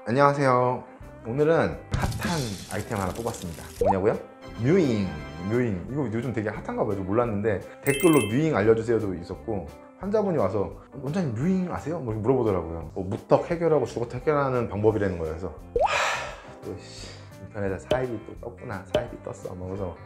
안녕하세요. 오늘은 핫한 아이템 하나 뽑았습니다. 뭐냐고요? 뮤잉. 이거 요즘 되게 핫한가 봐요. 저 몰랐는데 댓글로 뮤잉 알려주세요도 있었고, 환자분이 와서 원장님 뮤잉 아세요? 뭐 물어보더라고요. 뭐 무턱 해결하고 주거턱 해결하는 방법이라는 거예요. 그래서 또 인터넷에 사입이 또 떴구나. 사입이 떴어. 뭐 그래서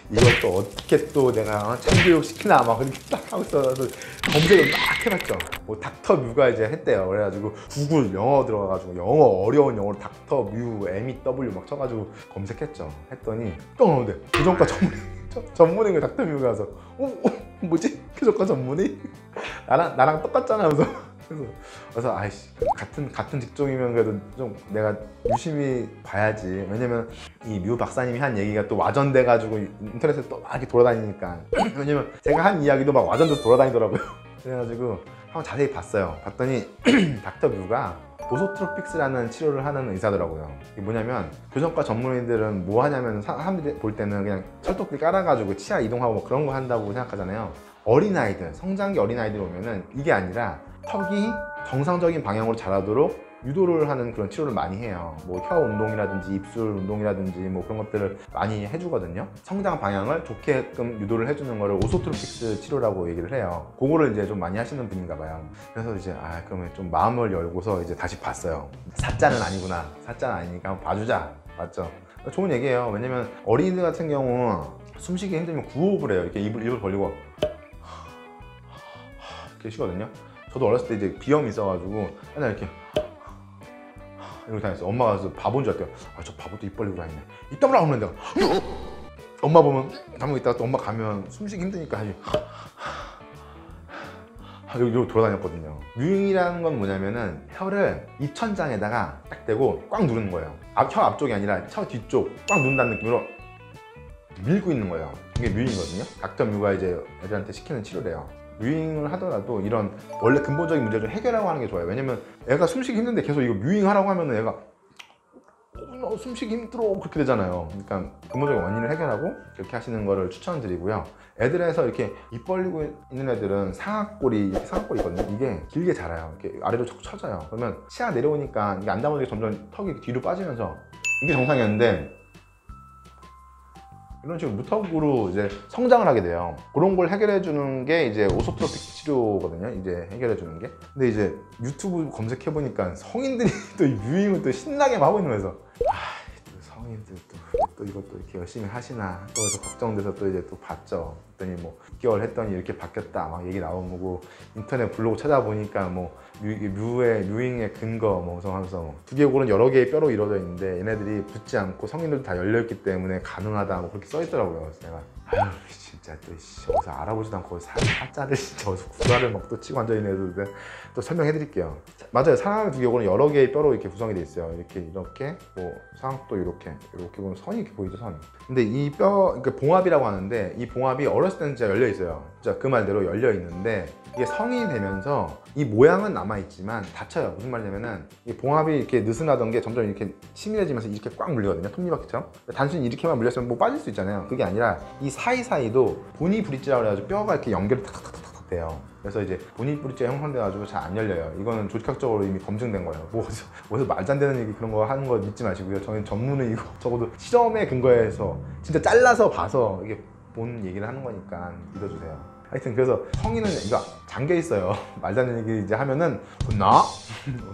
이것도 어떻게 또 내가 참교육 시키나 막 그렇게 딱 하고 있어서 검색을 막 해봤죠. 뭐 닥터 뮤가 이제 했대요. 그래가지고 구글 영어 들어가가지고 영어 어려운 영어로 닥터 뮤 MEW 막 쳐가지고 검색했죠. 했더니 또 나오는데 교정과 전문의 닥터 뮤가 와서 뭐지? 교정과 전문의? 나랑 똑같잖아 하면서 그래서 아이씨 같은 직종이면 그래도 좀 내가 유심히 봐야지. 왜냐면 이 뮤 박사님이 한 얘기가 또 와전돼 가지고 인터넷에 또 막 이렇게 돌아다니니까 왜냐면 제가 한 이야기도 막 와전돼서 돌아다니더라고요. 그래가지고 한번 자세히 봤어요. 봤더니 닥터 뮤가 오소트로픽스라는 치료를 하는 의사더라고요. 이게 뭐냐면 교정과 전문의들은 뭐 하냐면 사람들이 볼 때는 그냥 철도끼 깔아가지고 치아 이동하고 뭐 그런 거 한다고 생각하잖아요. 어린아이들, 성장기 어린아이들 오면은 이게 아니라 턱이 정상적인 방향으로 자라도록 유도를 하는 그런 치료를 많이 해요. 뭐 혀 운동이라든지 입술 운동이라든지 뭐 그런 것들을 많이 해주거든요. 성장 방향을 좋게끔 유도를 해주는 거를 오소트로픽스 치료라고 얘기를 해요. 그거를 이제 좀 많이 하시는 분인가 봐요. 그래서 이제 그러면 좀 마음을 열고서 이제 다시 봤어요. 사자는 아니구나. 사자는 아니니까 한번 봐주자. 맞죠? 좋은 얘기예요. 왜냐면 어린이들 같은 경우 숨쉬기 힘들면 구호흡을 해요. 이렇게 입을 벌리고 이렇게 쉬거든요. 저도 어렸을 때 이제 비염이 있어가지고 맨날 이렇게 다녔어요. 엄마가 그래서 바보인 줄 알았대요. 저 바보도 입 벌리고 다니네. 입 다물라 그러면 내가 엄마 보면 잠깐 있다가 또 엄마 가면 숨쉬기 힘드니까 여기 돌아다녔거든요. 뮤잉이라는 건 뭐냐면은 혀를 입천장에다가 딱 대고 꽉 누르는 거예요. 혀 앞쪽이 아니라 혀 뒤쪽 꽉 누른다는 느낌으로 밀고 있는 거예요. 이게 뮤잉이거든요. 닥터 뮤가 이제 애들한테 시키는 치료래요. 뮤잉을 하더라도 이런 원래 근본적인 문제를 해결하고 하는 게 좋아요. 왜냐면 애가 숨쉬기 힘든데 계속 이거 뮤잉 하라고 하면은 애가 숨쉬기 힘들어 그렇게 되잖아요. 그러니까 근본적인 원인을 해결하고 그렇게 하시는 거를 추천드리고요. 애들에서 이렇게 입 벌리고 있는 애들은 상악골이 있거든요. 이게 길게 자라요. 이렇게 아래로 척 쳐져요. 그러면 치아 내려오니까 이게 안 담아지게 점점 턱이 뒤로 빠지면서 이게 정상이었는데 이런 식으로 무턱으로 이제 성장을 하게 돼요. 그런 걸 해결해 주는 게 이제 오소트로픽 치료거든요. 이제 해결해 주는 게. 근데 이제 유튜브 검색해 보니까 성인들이 또 이 뮤잉을 또 신나게 하고 있는 거여서 또 성인들 또 이것도 이렇게 열심히 하시나 또 그래서 걱정돼서 또 이제 또 봤죠. 그랬더니 뭐 6개월 했더니 이렇게 바뀌었다 막 얘기 나오고 인터넷 블로그 찾아보니까 뭐 뮤잉의 근거 뭐 하면서 두개골은 여러 개의 뼈로 이루어져 있는데 얘네들이 붙지 않고 성인들도 다 열려있기 때문에 가능하다 뭐 그렇게 써 있더라고요. 그래서 내가 진짜 또 어디서 알아보지도 않고 사자를 진짜 어디서 구라를 막 또 치고 앉아있는 애들 또 설명해 드릴게요. 맞아요. 사람의 두개골은 여러 개의 뼈로 이렇게 구성이 돼 있어요. 이렇게 뭐 상악도 이렇게 보면 선이 이렇게 보이죠, 선. 근데 이 뼈 그러니까 봉합이라고 하는데 이 봉합이 어렸을 때는 진짜 열려 있어요. 진짜 그 말대로 열려 있는데 이게 성인이 되면서 이 모양은 남아있지만 다쳐요. 무슨 말이냐면은 이 봉합이 이렇게 느슨하던 게 점점 이렇게 치밀해지면서 이렇게 꽉 물리거든요. 톱니바퀴처럼. 단순히 이렇게만 물렸으면 뭐 빠질 수 있잖아요. 그게 아니라 이 사이사이도 보니 브릿지라고 해가지고 뼈가 이렇게 연결이 탁탁탁탁 돼요. 그래서 이제 보니 브릿지가 형성돼가지고 잘 안 열려요. 이거는 조직학적으로 이미 검증된 거예요. 뭐 어디서 말도 안 되는 얘기 그런 거 하는 거 믿지 마시고요. 저희는 전문의이고 적어도 실험에 근거해서 진짜 잘라서 봐서 이게 본 얘기를 하는 거니까 믿어주세요. 하여튼 그래서 성인은 이거 잠겨 있어요. 말도 안 되는 얘기 이제 하면은 혼나?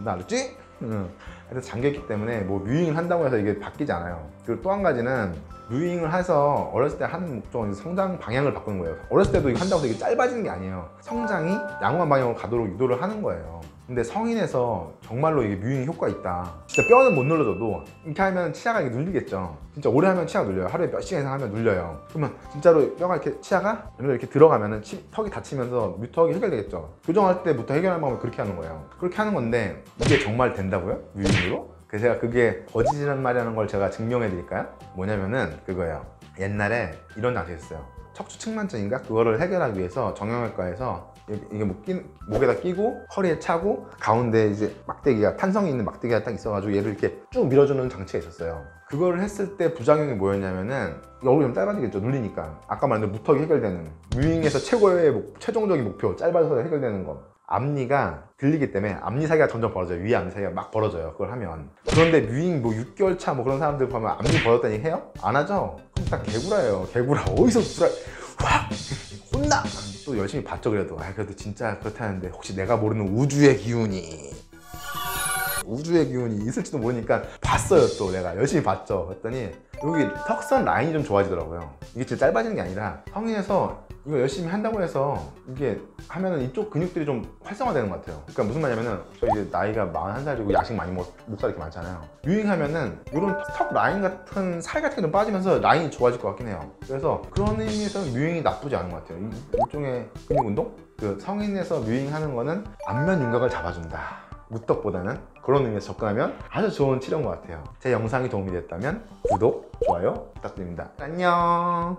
알았지? 하여튼 잠겨 있기 때문에 뭐 뮤잉을 한다고 해서 이게 바뀌지 않아요. 그리고 또 한 가지는 뮤잉을 해서 어렸을 때 하는 목적은 성장 방향을 바꾸는 거예요. 어렸을 때도 이거 한다고 해서 이게 짧아지는 게 아니에요. 성장이 양호한 방향으로 가도록 유도를 하는 거예요. 근데 성인에서 정말로 이게 뮤잉 효과 있다. 진짜 뼈는 못 눌러줘도 이렇게 하면 치아가 이렇게 눌리겠죠. 진짜 오래 하면 치아가 눌려요. 하루에 몇 시간 이상 하면 눌려요. 그러면 진짜로 뼈가 이렇게 치아가 이렇게 들어가면은 턱이 다치면서 뮤턱이 해결되겠죠. 교정할 때부터 해결하는 방법을 그렇게 하는 거예요. 그렇게 하는 건데 이게 정말 된다고요? 뮤잉으로? 그래서 제가 그게 거짓이란 말이라는 걸 제가 증명해 드릴까요? 뭐냐면은 그거예요. 옛날에 이런 장치 있었어요. 척추 측만증인가? 그거를 해결하기 위해서 정형외과에서 이게 목에다 끼고 허리에 차고 가운데 이제 막대기가 탄성이 있는 막대기가 딱 있어가지고 얘를 이렇게 쭉 밀어주는 장치가 있었어요. 그걸 했을 때 부작용이 뭐였냐면은 얼굴이 좀 짧아지겠죠. 눌리니까. 아까 말한 무턱이 해결되는 뮤잉에서 최고의 최종적인 목표 짧아져서 해결되는 거 앞니가 들리기 때문에 앞니 사이가 점점 벌어져요. 위에 앞니 사이가 막 벌어져요. 그걸 하면. 그런데 뮤잉 뭐 6개월 차 뭐 그런 사람들 보면 앞니 벌었다니 해요? 안 하죠? 그럼 다 개구라예요. 개구라. 어디서 구라 확 혼나. 또 열심히 봤죠. 그래도 그래도 진짜 그렇다는데 혹시 내가 모르는 우주의 기운이 있을지도 모르니까 봤어요. 또 내가 열심히 봤죠. 그랬더니 여기 턱선 라인이 좀 좋아지더라고요. 이게 진짜 짧아지는 게 아니라 성인에서 이거 열심히 한다고 해서 이게 하면은 이쪽 근육들이 좀 활성화되는 것 같아요. 그러니까 무슨 말이냐면은 저 이제 나이가 41살이고 야식 많이 먹고 목살 이렇게 많잖아요. 유행하면은 이런 턱 라인 같은 살 같은 게 좀 빠지면서 라인이 좋아질 것 같긴 해요. 그래서 그런 의미에서는 뮤잉이 나쁘지 않은 것 같아요. 일종의 근육 운동? 그 성인에서 뮤잉하는 거는 안면 윤곽을 잡아준다. 무턱보다는 그런 의미에서 접근하면 아주 좋은 치료인 것 같아요. 제 영상이 도움이 됐다면 구독, 좋아요 부탁드립니다. 안녕.